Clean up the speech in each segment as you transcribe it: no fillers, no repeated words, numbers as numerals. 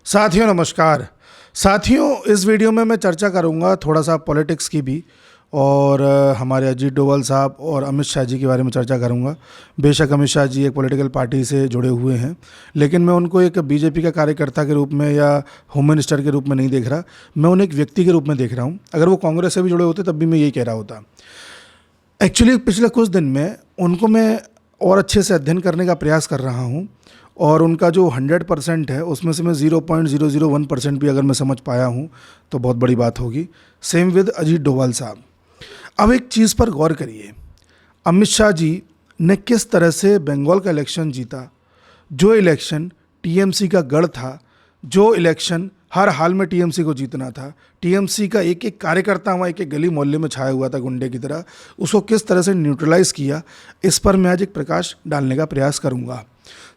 साथियों नमस्कार। साथियों, इस वीडियो में मैं चर्चा करूंगा थोड़ा सा पॉलिटिक्स की भी और हमारे अजीत डोभाल साहब और अमित शाह जी के बारे में चर्चा करूंगा। बेशक अमित शाह जी एक पॉलिटिकल पार्टी से जुड़े हुए हैं, लेकिन मैं उनको एक बीजेपी का कार्यकर्ता के रूप में या होम मिनिस्टर के रूप में नहीं देख रहा। मैं उन्हें एक व्यक्ति के रूप में देख रहा हूँ। अगर वो कांग्रेस से भी जुड़े होते तब भी मैं यही कह रहा होता। एक्चुअली पिछले कुछ दिन में उनको मैं और अच्छे से अध्ययन करने का प्रयास कर रहा हूँ और उनका जो 100% है उसमें से मैं 0.001% भी अगर मैं समझ पाया हूँ तो बहुत बड़ी बात होगी। सेम विद अजीत डोभाल साहब। अब एक चीज़ पर गौर करिए, अमित शाह जी ने किस तरह से बंगाल का इलेक्शन जीता। जो इलेक्शन टीएमसी का गढ़ था, जो इलेक्शन हर हाल में टीएमसी को जीतना था, टीएमसी का एक एक कार्यकर्ता वहाँ एक एक गली मोहल्ले में छाया हुआ था गुंडे की तरह, उसको किस तरह से न्यूट्रलाइज किया, इस पर मैं आज एक प्रकाश डालने का प्रयास करूँगा।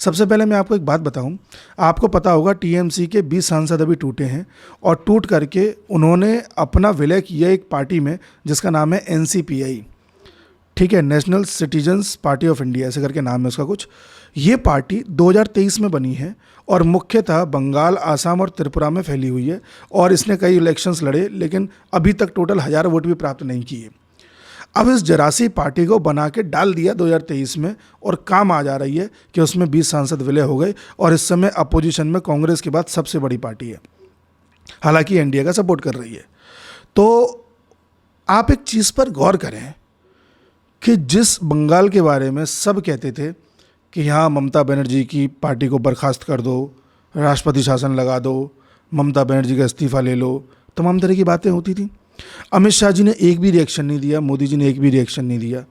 सबसे पहले मैं आपको एक बात बताऊं, आपको पता होगा टीएमसी के 20 सांसद अभी टूटे हैं और टूट करके उन्होंने अपना विलय किया एक पार्टी में जिसका नाम है एनसीपीआई, ठीक है, national citizens party of India ऐसे करके नाम है उसका कुछ। ये पार्टी 2023 में बनी है और मुख्यतः बंगाल, आसाम और त्रिपुरा में फैली हुई है और इसने कई इलेक्शंस लड़े लेकिन अभी तक टोटल 1000 वोट भी प्राप्त नहीं किए। अब इस जरासी पार्टी को बना के डाल दिया 2023 में और काम आ जा रही है कि उसमें 20 सांसद विलय हो गए और इस समय अपोजिशन में कांग्रेस के बाद सबसे बड़ी पार्टी है, हालांकि एनडीए का सपोर्ट कर रही है। तो आप एक चीज़ पर गौर करें कि जिस बंगाल के बारे में सब कहते थे कि यहाँ ममता बनर्जी की पार्टी को बर्खास्त कर दो, राष्ट्रपति शासन लगा दो, ममता बनर्जी का इस्तीफा ले लो, तमाम तरह की बातें होती थी। अमित शाह जी ने एक भी रिएक्शन नहीं दिया, मोदी जी ने एक भी रिएक्शन नहीं दिया।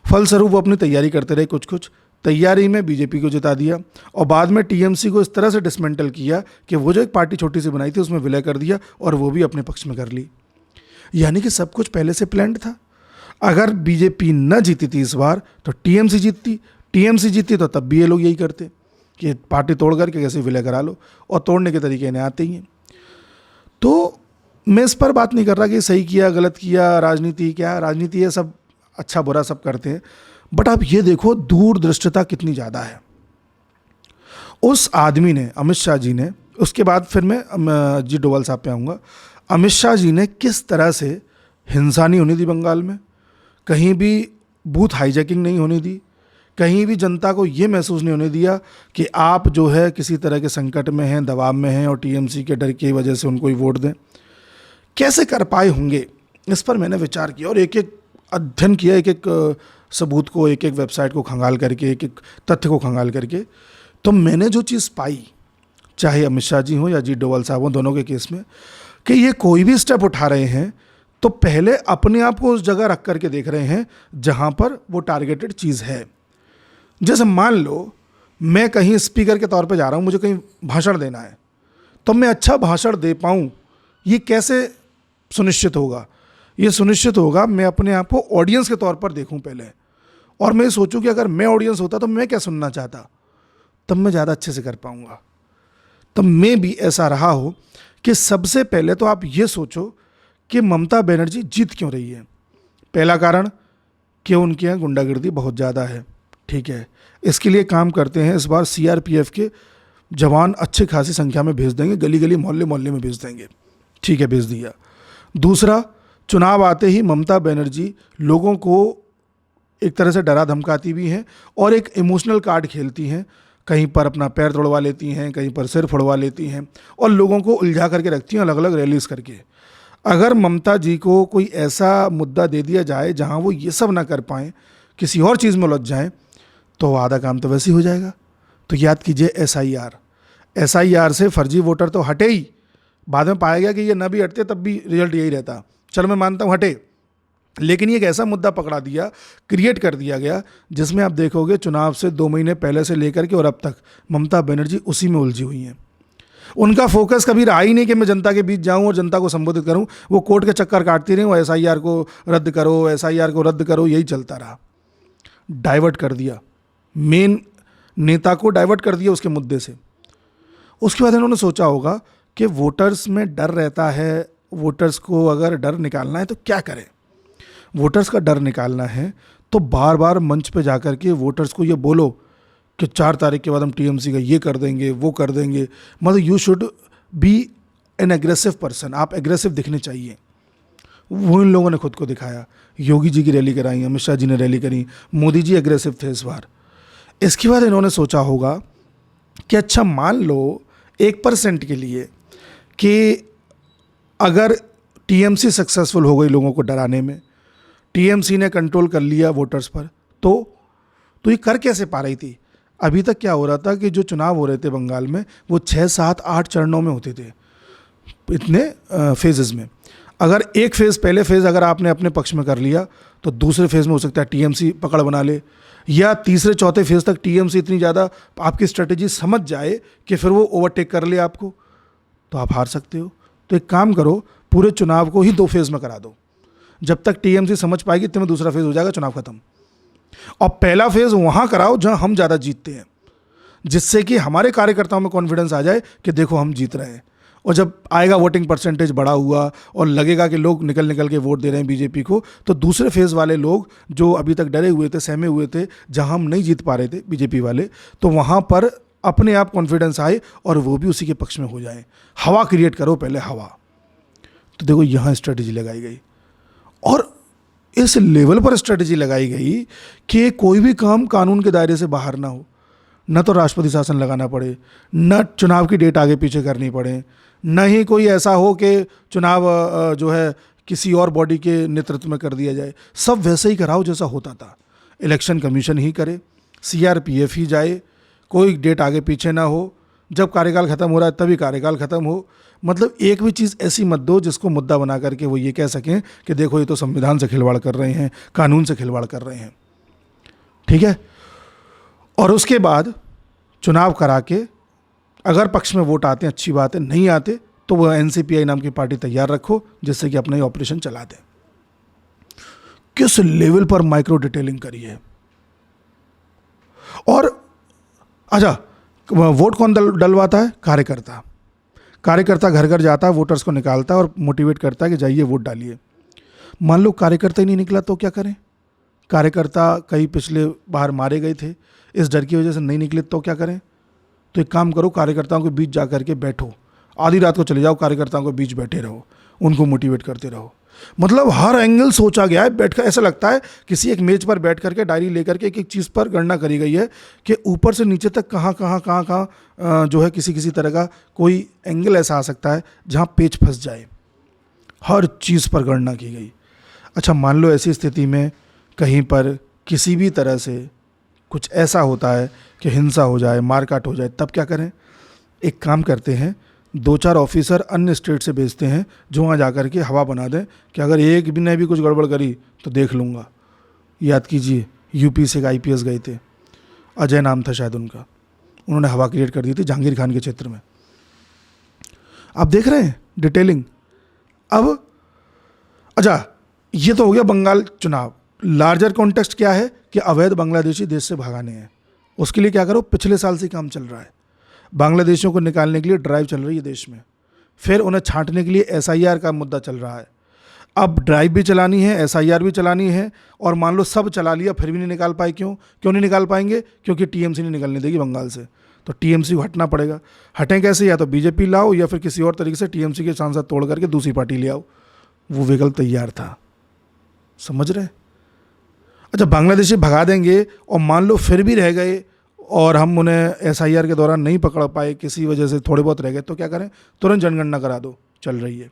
फलस्वरूप वो अपनी तैयारी करते रहे, कुछ तैयारी में बीजेपी को जिता दिया और बाद में टीएमसी को इस तरह से डिसमेंटल किया कि वो जो एक पार्टी छोटी सी बनाई थी उसमें विलय कर दिया और वो भी अपने पक्ष में कर ली। यानी कि सब कुछ पहले से प्लान्ड था। अगर बीजेपी न जीती थी इस बार तो टीएमसी जीतती, टीएमसी जीतती तो तब भी ये लोग यही करते कि पार्टी तोड़ करके कैसे विलय करा लो, और तोड़ने के तरीके इन्हें आते ही हैं। तो मैं इस पर बात नहीं कर रहा कि सही किया गलत किया, राजनीति क्या राजनीति है, सब अच्छा बुरा सब करते हैं, बट आप ये देखो दूरदृष्टता कितनी ज़्यादा है उस आदमी ने, अमित शाह जी ने। उसके बाद फिर मैं अजीत डोभाल साहब पे आऊँगा। अमित शाह जी ने किस तरह से हिंसा नहीं होने दी बंगाल में, कहीं भी बूथ हाईजैकिंग नहीं होने दी, कहीं भी जनता को ये महसूस नहीं होने दिया कि आप जो है किसी तरह के संकट में हैं, दबाव में हैं और टीएमसी के डर की वजह से उनको ही वोट दें। कैसे कर पाए होंगे, इस पर मैंने विचार किया और एक एक अध्ययन किया, एक एक सबूत को, एक एक वेबसाइट को खंगाल करके, एक एक तथ्य को खंगाल करके। तो मैंने जो चीज़ पाई, चाहे अमित शाह जी हों या अजीत डोभाल साहब हों, दोनों के केस में, कि ये कोई भी स्टेप उठा रहे हैं तो पहले अपने आप को उस जगह रख करके देख रहे हैं जहाँ पर वो टारगेटेड चीज़ है। जैसे मान लो मैं कहीं स्पीकर के तौर पे जा रहा हूँ, मुझे कहीं भाषण देना है, तो मैं अच्छा भाषण दे पाऊँ ये कैसे सुनिश्चित होगा? ये सुनिश्चित होगा मैं अपने आप को ऑडियंस के तौर पर देखूं पहले, और मैं सोचूं कि अगर मैं ऑडियंस होता तो मैं क्या सुनना चाहता, तब मैं ज़्यादा अच्छे से कर पाऊंगा। तब मैं भी ऐसा रहा हो कि सबसे पहले तो आप ये सोचो कि ममता बनर्जी जीत क्यों रही है। पहला कारण कि उनके यहाँ गुंडागर्दी बहुत ज़्यादा है, ठीक है। इसके लिए काम करते हैं, इस बार सीआरपीएफ के जवान अच्छी खासी संख्या में भेज देंगे, गली गली मोहल्ले मोहल्ले में भेज देंगे, ठीक है, भेज दिया। दूसरा, चुनाव आते ही ममता बनर्जी लोगों को एक तरह से डरा धमकाती भी हैं और एक इमोशनल कार्ड खेलती हैं, कहीं पर अपना पैर तोड़वा लेती हैं, कहीं पर सिर फोड़वा लेती हैं और लोगों को उलझा करके रखती हैं अलग अलग रैलीज करके। अगर ममता जी को कोई ऐसा मुद्दा दे दिया जाए जहां वो ये सब ना कर पाएँ, किसी और चीज़ में उलझ जाएँ, तो आधा काम तो वैसे ही हो जाएगा। तो याद कीजिए एसआईआर से फर्जी वोटर तो हटे ही, बाद में पाया गया कि ये ना भी हटते तब भी रिजल्ट यही रहता। चलो मैं मानता हूँ हटे, लेकिन ये एक ऐसा मुद्दा पकड़ा दिया, क्रिएट कर दिया गया, जिसमें आप देखोगे चुनाव से 2 महीने पहले से लेकर के और अब तक ममता बनर्जी उसी में उलझी हुई हैं। उनका फोकस कभी रहा ही नहीं कि मैं जनता के बीच जाऊं और जनता को संबोधित करूं। वो कोर्ट के चक्कर काटती रही, वो एसआईआर को रद्द करो, एसआईआर को रद्द करो, यही चलता रहा। डाइवर्ट कर दिया, मेन नेता को डाइवर्ट कर दिया उसके मुद्दे से। उसके बाद इन्होंने सोचा होगा कि वोटर्स में डर रहता है, वोटर्स को अगर डर निकालना है तो क्या करें। वोटर्स का डर निकालना है तो बार बार मंच पे जाकर के वोटर्स को ये बोलो कि 4 तारीख के बाद हम टीएमसी का ये कर देंगे, वो कर देंगे। मतलब you should be N aggressive person, आप एग्रेसिव दिखने चाहिए। वो इन लोगों ने खुद को दिखाया। योगी जी की रैली कराई, अमित शाह जी ने रैली करी, मोदी जी एग्रेसिव थे इस बार। इसके बाद इन्होंने सोचा होगा कि अच्छा मान लो 1% के लिए कि अगर टीएमसी सक्सेसफुल हो गई लोगों को डराने में, टीएमसी ने कंट्रोल कर लिया वोटर्स पर, तो ये कर कैसे पा रही थी? अभी तक क्या हो रहा था कि जो चुनाव हो रहे थे बंगाल में वो 6, 7, 8 चरणों में होते थे, इतने फेजेस में। अगर एक फेज़, पहले फेज़ अगर आपने अपने पक्ष में कर लिया तो दूसरे फेज़ में हो सकता है टीएमसी पकड़ बना ले, या तीसरे चौथे फेज़ तक टीएमसी इतनी ज़्यादा आपकी स्ट्रेटेजी समझ जाए कि फिर वो ओवरटेक कर ले आपको, तो आप हार सकते हो। तो एक काम करो, पूरे चुनाव को ही 2 फेज़ में करा दो। जब तक टीएमसी समझ पाएगी इतने में दूसरा फेज़ हो जाएगा, चुनाव खत्म। और पहला फेज़ वहाँ कराओ जहाँ हम ज़्यादा जीतते हैं, जिससे कि हमारे कार्यकर्ताओं में कॉन्फिडेंस आ जाए कि देखो हम जीत रहे हैं। और जब आएगा वोटिंग परसेंटेज बढ़ा हुआ और लगेगा कि लोग निकल निकल के वोट दे रहे हैं बीजेपी को, तो दूसरे फेज़ वाले लोग जो अभी तक डरे हुए थे, सहमे हुए थे, जहां हम नहीं जीत पा रहे थे बीजेपी वाले, तो वहां पर अपने आप कॉन्फिडेंस आए और वो भी उसी के पक्ष में हो जाए। हवा क्रिएट करो पहले, हवा। तो देखो यहाँ स्ट्रेटेजी लगाई गई, और इस लेवल पर स्ट्रेटेजी लगाई गई कि कोई भी काम कानून के दायरे से बाहर ना हो, न तो राष्ट्रपति शासन लगाना पड़े, न चुनाव की डेट आगे पीछे करनी पड़े, न ही कोई ऐसा हो कि चुनाव जो है किसी और बॉडी के नेतृत्व में कर दिया जाए। सब वैसे ही कराओ जैसा होता था। इलेक्शन कमीशन ही करे, सीआरपीएफ ही जाए, कोई डेट आगे पीछे ना हो, जब कार्यकाल ख़त्म हो रहा है तभी कार्यकाल ख़त्म हो। मतलब एक भी चीज़ ऐसी मत दो जिसको मुद्दा बना करके वो ये कह सकें कि देखो ये तो संविधान से खिलवाड़ कर रहे हैं, कानून से खिलवाड़ कर रहे हैं। ठीक है। और उसके बाद चुनाव करा के अगर पक्ष में वोट आते हैं अच्छी बात है, नहीं आते तो वह एनसीपीआई नाम की पार्टी तैयार रखो जिससे कि अपना ही ऑपरेशन चला दें। किस लेवल पर माइक्रो डिटेलिंग करी है। और अच्छा, वोट कौन डलवाता है? कार्यकर्ता। कार्यकर्ता घर घर जाता है, वोटर्स को निकालता है और मोटिवेट करता है कि जाइए वोट डालिए। मान लो कार्यकर्ता ही नहीं निकला तो क्या करें? कार्यकर्ता कई पिछले बार मारे गए थे, इस डर की वजह से नहीं निकले तो क्या करें? तो एक काम करो, कार्यकर्ताओं के बीच जा करके बैठो, आधी रात को चले जाओ, कार्यकर्ताओं के बीच बैठे रहो, उनको मोटिवेट करते रहो। मतलब हर एंगल सोचा गया है। बैठकर ऐसा लगता है किसी एक मेज पर बैठ करके डायरी लेकर के एक एक चीज़ पर गणना करी गई है कि ऊपर से नीचे तक कहाँ जो है किसी तरह का कोई एंगल ऐसा आ सकता है जहाँ पेच फंस जाए। हर चीज़ पर गणना की गई। अच्छा, मान लो ऐसी स्थिति में कहीं पर किसी भी तरह से कुछ ऐसा होता है कि हिंसा हो जाए, मारकाट हो जाए, तब क्या करें? एक काम करते हैं, 2-4 ऑफिसर अन्य स्टेट से भेजते हैं जो वहाँ जाकर के हवा बना दें कि अगर एक भी ने भी कुछ गड़बड़ करी तो देख लूँगा। याद कीजिए, यूपी से एक आईपीएस गए थे, अजय नाम था शायद उनका, उन्होंने हवा क्रिएट कर दी थी जहांगीर खान के क्षेत्र में। आप देख रहे हैं डिटेलिंग। अब अच्छा, ये तो हो गया बंगाल चुनाव। लार्जर कॉन्टेक्स्ट क्या है कि अवैध बांग्लादेशी देश से भगाने हैं। उसके लिए क्या करो, पिछले साल से काम चल रहा है। बांग्लादेशियों को निकालने के लिए ड्राइव चल रही है देश में, फिर उन्हें छांटने के लिए एसआईआर का मुद्दा चल रहा है। अब ड्राइव भी चलानी है, एसआईआर भी चलानी है, और मान लो सब चला लिया फिर भी नहीं निकाल पाए। क्यों नहीं निकाल पाएंगे? क्योंकि टीएमसी नहीं निकलने देगी बंगाल से। तो टीएमसी को हटना पड़ेगा। हटें कैसे? या तो बीजेपी लाओ या फिर किसी और तरीके से टीएमसी के सांसद तोड़ करके दूसरी पार्टी ले आओ। वो विकल्प तैयार था, समझ रहे? अच्छा, बांग्लादेशी भगा देंगे और मान लो फिर भी रह गए और हम उन्हें एसआईआर के दौरान नहीं पकड़ पाए, किसी वजह से थोड़े बहुत रह गए, तो क्या करें? तुरंत जनगणना करा दो, चल रही है।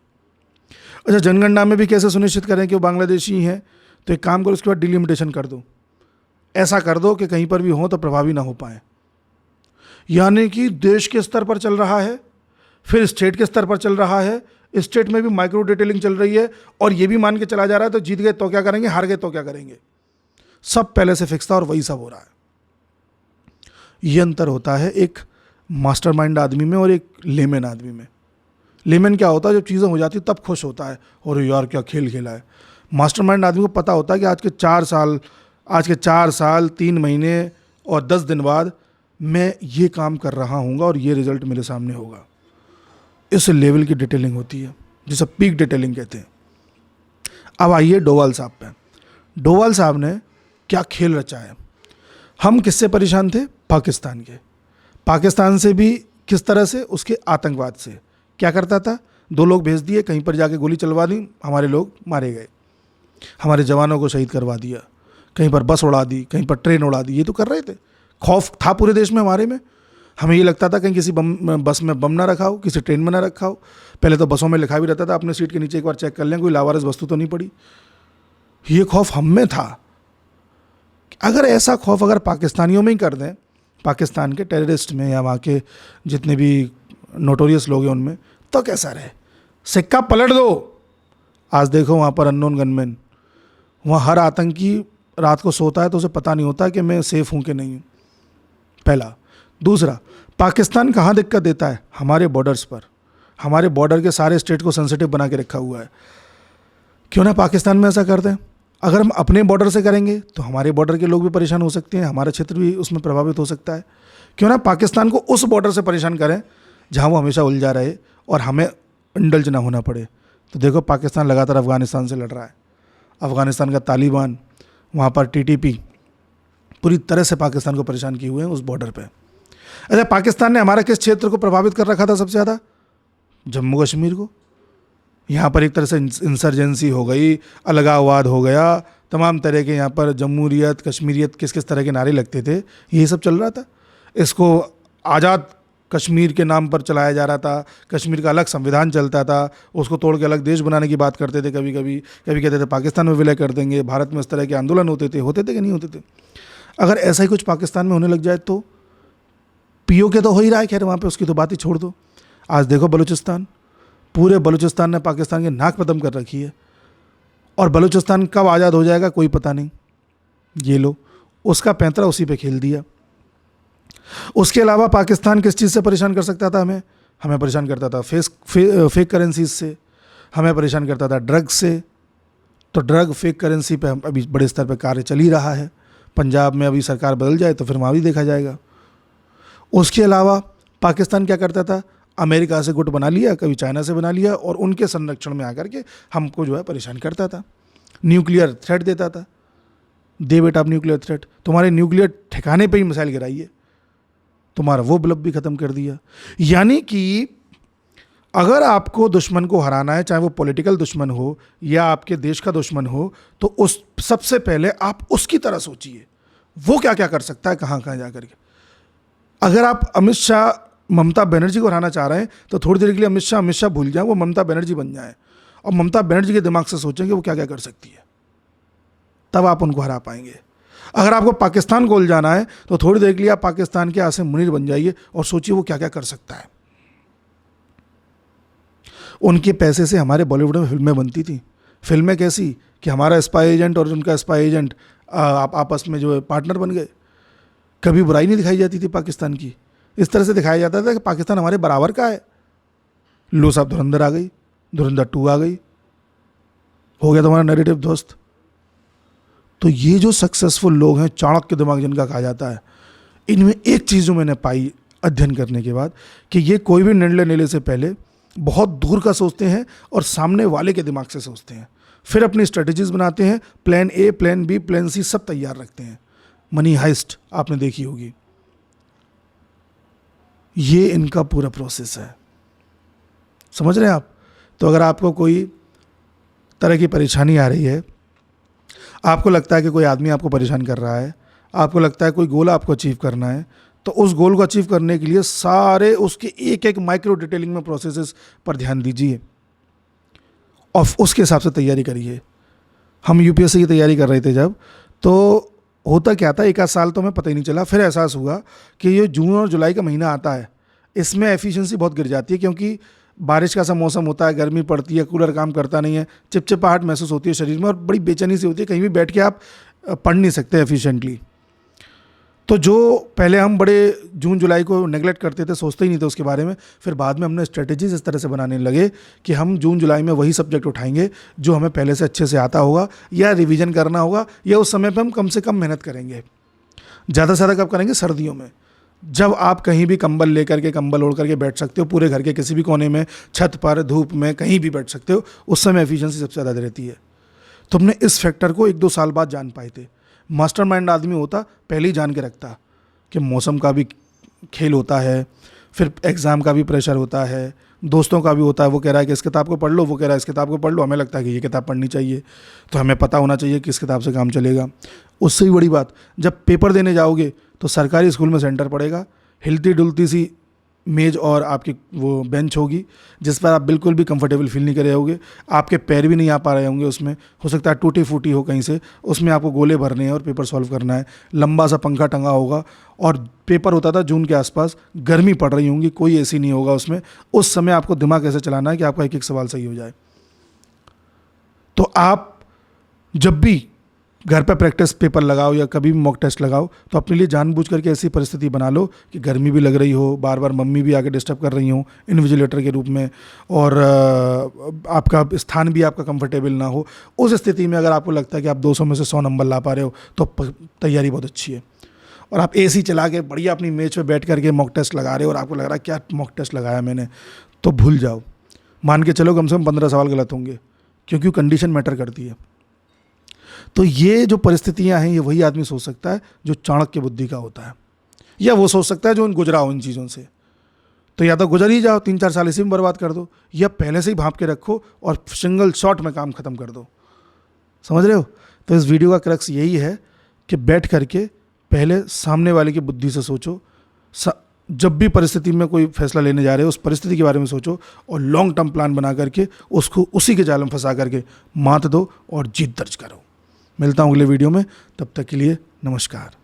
अच्छा, जनगणना में भी कैसे सुनिश्चित करें कि वो बांग्लादेशी हैं? तो एक काम करो, उसके बाद डिलिमिटेशन कर दो। ऐसा कर दो कि कहीं पर भी हो तो प्रभावी ना हो पाए। यानी कि देश के स्तर पर चल रहा है, फिर स्टेट के स्तर पर चल रहा है, स्टेट में भी माइक्रो डिटेलिंग चल रही है, और ये भी मान के चला जा रहा है तो जीत गए तो क्या करेंगे, हार गए तो क्या करेंगे। सब पहले से फिक्स था और वही सब हो रहा है। ये अंतर होता है एक मास्टरमाइंड आदमी में और एक लेमैन आदमी में। लेमैन क्या होता है, जब चीज़ें हो जाती तब खुश होता है, और यार क्या खेल खेला है। मास्टरमाइंड आदमी को पता होता है कि आज के 4 साल 3 महीने और 10 दिन बाद मैं ये काम कर रहा हूँगा और ये रिजल्ट मेरे सामने होगा। इस लेवल की डिटेलिंग होती है जिसे पीक डिटेलिंग कहते हैं। अब आइए डोवाल साहब पे। डोवाल साहब ने क्या खेल रचा है। हम किससे परेशान थे? पाकिस्तान के। पाकिस्तान से भी किस तरह से? उसके आतंकवाद से। क्या करता था, 2 लोग भेज दिए, कहीं पर जाके गोली चलवा दी, हमारे लोग मारे गए, हमारे जवानों को शहीद करवा दिया, कहीं पर बस उड़ा दी, कहीं पर ट्रेन उड़ा दी, ये तो कर रहे थे। खौफ था पूरे देश में हमारे में। हमें ये लगता था कहीं किसी बस में बम ना रखा हो, किसी ट्रेन में ना रखा हो। पहले तो बसों में लिखा भी रहता था अपने सीट के नीचे एक बार चेक कर लें कोई लावारिस वस्तु तो नहीं पड़ी। ये खौफ हम में था। अगर ऐसा खौफ अगर पाकिस्तानियों में ही कर दें, पाकिस्तान के टेररिस्ट में या वहाँ के जितने भी नोटोरियस लोग हैं उनमें, तो कैसा रहे। सिक्का पलट दो। आज देखो वहाँ पर अननोन गनमैन, वहाँ हर आतंकी रात को सोता है तो उसे पता नहीं होता कि मैं सेफ़ हूँ कि नहीं हूँ, पहला। दूसरा, पाकिस्तान कहाँ दिक्कत देता है, हमारे बॉर्डर्स पर। हमारे बॉर्डर के सारे स्टेट को सेंसिटिव बना के रखा हुआ है। क्यों ना पाकिस्तान में ऐसा कर दें। अगर हम अपने बॉर्डर से करेंगे तो हमारे बॉर्डर के लोग भी परेशान हो सकते हैं, हमारा क्षेत्र भी उसमें प्रभावित हो सकता है। क्यों ना पाकिस्तान को उस बॉर्डर से परेशान करें जहाँ वो हमेशा उलझा रहे और हमें इंडल्ज ना होना पड़े। तो देखो पाकिस्तान लगातार अफ़गानिस्तान से लड़ रहा है, अफ़गानिस्तान का तालिबान, वहाँ पर TTP पूरी तरह से पाकिस्तान को परेशान किए हुए हैं उस बॉर्डर पे। अच्छा, पाकिस्तान ने हमारा किस क्षेत्र को प्रभावित कर रखा था सबसे ज़्यादा? जम्मू कश्मीर को। यहाँ पर एक तरह से इंसर्जेंसी हो गई, अलगाववाद हो गया, तमाम तरह के यहाँ पर जमहूरियत, कश्मीरियत, किस किस तरह के नारे लगते थे, यही सब चल रहा था। इसको आज़ाद कश्मीर के नाम पर चलाया जा रहा था, कश्मीर का अलग संविधान चलता था, उसको तोड़ के अलग देश बनाने की बात करते थे। कभी कहते थे पाकिस्तान में विलय कर देंगे। भारत में इस तरह के आंदोलन होते थे कि नहीं होते थे? अगर ऐसा ही कुछ पाकिस्तान में होने लग जाए तो POK तो हो ही रहा है, खैर वहाँ पे उसकी तो बात ही छोड़ दो। आज देखो बलूचिस्तान, पूरे बलूचिस्तान ने पाकिस्तान की नाक पदम कर रखी है, और बलूचिस्तान कब आज़ाद हो जाएगा कोई पता नहीं। ये लो, उसका पैंतरा उसी पे खेल दिया। उसके अलावा पाकिस्तान किस चीज़ से परेशान कर सकता था हमें परेशान करता था फेक करेंसीज से, हमें परेशान करता था ड्रग से। तो ड्रग फेक करेंसी पे अभी बड़े स्तर पे कार्य चल ही रहा है। पंजाब में अभी सरकार बदल जाए तो फिर वहाँ भी देखा जाएगा। उसके अलावा पाकिस्तान क्या करता था, अमेरिका से गुट बना लिया, कभी चाइना से बना लिया, और उनके संरक्षण में आकर के हमको जो है परेशान करता था। न्यूक्लियर थ्रेट देता था, दे बेटा आप न्यूक्लियर थ्रेट, तुम्हारे न्यूक्लियर ठिकाने पे ही मिसाइल गिराइए, तुम्हारा वो ब्लब भी ख़त्म कर दिया। यानी कि अगर आपको दुश्मन को हराना है, चाहे वो पॉलिटिकल दुश्मन हो या आपके देश का दुश्मन हो, तो उस सबसे पहले आप उसकी तरह सोचिए, वो क्या क्या कर सकता है, कहाँ कहाँ जा कर के। अगर आप अमित शाह, ममता बनर्जी को हराना चाह रहे हैं तो थोड़ी देर के लिए अमित शाह भूल जाएं, वो ममता बनर्जी बन जाएं और ममता बनर्जी के दिमाग से सोचें कि वो क्या क्या कर सकती है, तब आप उनको हरा पाएंगे। अगर आपको पाकिस्तान को उलझाना है तो थोड़ी देर के लिए आप पाकिस्तान के आसिम मुनीर बन जाइए और सोचिए वो क्या क्या कर सकता है। उनके पैसे से हमारे बॉलीवुड में फिल्में बनती थी। फिल्में कैसी कि हमारा स्पाई एजेंट और उनका स्पाई एजेंट आप आपस में जो है पार्टनर बन गए। कभी बुराई नहीं दिखाई जाती थी पाकिस्तान की, इस तरह से दिखाया जाता था कि पाकिस्तान हमारे बराबर का है। लो साहब धुरंधर आ गई, धुरंधर 2 आ गई, हो गया तुम्हारा नैरेटिव दोस्त। तो ये जो सक्सेसफुल लोग हैं, चाणक्य दिमाग जिनका कहा जाता है, इनमें एक चीज़ जो मैंने पाई अध्ययन करने के बाद कि ये कोई भी निर्णय लेने से पहले बहुत दूर का सोचते हैं और सामने वाले के दिमाग से सोचते हैं, फिर अपनी स्ट्रेटजीज बनाते हैं, plan A, plan B, plan C सब तैयार रखते हैं। मनी हाइस्ट आपने देखी होगी, ये इनका पूरा प्रोसेस है। समझ रहे हैं आप? तो अगर आपको कोई तरह की परेशानी आ रही है, आपको लगता है कि कोई आदमी आपको परेशान कर रहा है, आपको लगता है कोई गोल आपको अचीव करना है, तो उस गोल को अचीव करने के लिए सारे उसके एक एक माइक्रो डिटेलिंग में प्रोसेसेस पर ध्यान दीजिए और उसके हिसाब से तैयारी करिए। हम UPSC की तैयारी कर रहे थे जब, तो होता क्या था, 1 आध साल तो हमें पता ही नहीं चला, फिर एहसास हुआ कि ये जून और जुलाई का महीना आता है, इसमें एफिशिएंसी बहुत गिर जाती है, क्योंकि बारिश का सा मौसम होता है, गर्मी पड़ती है, कूलर काम करता नहीं है, चिपचिपाहट महसूस होती है शरीर में और बड़ी बेचैनी सी होती है, कहीं भी बैठ के आप पढ़ नहीं सकते एफिशिएंटली। तो जो पहले हम बड़े जून जुलाई को नेगलेक्ट करते थे, सोचते ही नहीं थे उसके बारे में, फिर बाद में हमने स्ट्रेटजीज इस तरह से बनाने लगे कि हम जून जुलाई में वही सब्जेक्ट उठाएंगे जो हमें पहले से अच्छे से आता होगा या रिवीजन करना होगा, या उस समय पर हम कम से कम मेहनत करेंगे। ज़्यादा से ज़्यादा कब करेंगे? सर्दियों में, जब आप कहीं भी कंबल लेकर के, कंबल ओढ़ करके बैठ सकते हो, पूरे घर के किसी भी कोने में, छत पर, धूप में, कहीं भी बैठ सकते हो, उस समय एफिशिएंसी सबसे ज़्यादा रहती है। तो हमने इस फैक्टर को 1-2 साल बाद जान पाए थे। मास्टरमाइंड आदमी होता, पहले ही जान के रखता कि मौसम का भी खेल होता है, फिर एग्ज़ाम का भी प्रेशर होता है, दोस्तों का भी होता है, वो कह रहा है कि इस किताब को पढ़ लो, वो कह रहा है इस किताब को पढ़ लो, हमें लगता है कि ये किताब पढ़नी चाहिए, तो हमें पता होना चाहिए कि इस किताब से काम चलेगा। उससे भी बड़ी बात, जब पेपर देने जाओगे तो सरकारी स्कूल में सेंटर पड़ेगा, हिलती डुलती सी मेज़ और आपकी वो बेंच होगी जिस पर आप बिल्कुल भी कंफर्टेबल फील नहीं कर रहे होगे, आपके पैर भी नहीं आ पा रहे होंगे उसमें, हो सकता है टूटी फूटी हो कहीं से, उसमें आपको गोले भरने हैं और पेपर सॉल्व करना है। लंबा सा पंखा टंगा होगा और पेपर होता था जून के आसपास, गर्मी पड़ रही होंगी, कोई एसी नहीं होगा उसमें। उस समय आपको दिमाग कैसे चलाना है कि आपका एक एक सवाल सही हो जाए। तो आप जब भी घर पर प्रैक्टिस पेपर लगाओ या कभी भी मॉक टेस्ट लगाओ तो अपने लिए जानबूझ करके ऐसी परिस्थिति बना लो कि गर्मी भी लग रही हो, बार बार मम्मी भी आके डिस्टर्ब कर रही हो इन्विजिलेटर के रूप में, और आपका स्थान भी आपका कंफर्टेबल ना हो। उस स्थिति में अगर आपको लगता है कि आप 200 में से 100 नंबर ला पा रहे हो तो तैयारी बहुत अच्छी है। और आप एसी चला के बढ़िया अपनी मेज पे बैठ करके मॉक टेस्ट लगा रहे हो और आपको लग रहा है क्या मॉक टेस्ट लगाया मैंने, तो भूल जाओ। मान के चलो कम से कम 15 सवाल गलत होंगे, क्योंकि कंडीशन मैटर करती है। तो ये जो परिस्थितियां हैं ये वही आदमी सोच सकता है जो चाणक्य बुद्धि का होता है, या वो सोच सकता है जो गुजरा हो इन चीज़ों से। तो या तो गुजर ही जाओ, 3-4 साल इसी में बर्बाद कर दो, या पहले से ही भांप के रखो और सिंगल शॉट में काम खत्म कर दो। समझ रहे हो? तो इस वीडियो का क्रक्स यही है कि बैठ करके पहले सामने वाले की बुद्धि से सोचो, जब भी परिस्थिति में कोई फैसला लेने जा रहे हो उस परिस्थिति के बारे में सोचो और लॉन्ग टर्म प्लान बना करके उसको उसी के जाल में फंसा करके मात दो और जीत दर्ज करो। मिलता हूँ अगले वीडियो में, तब तक के लिए नमस्कार।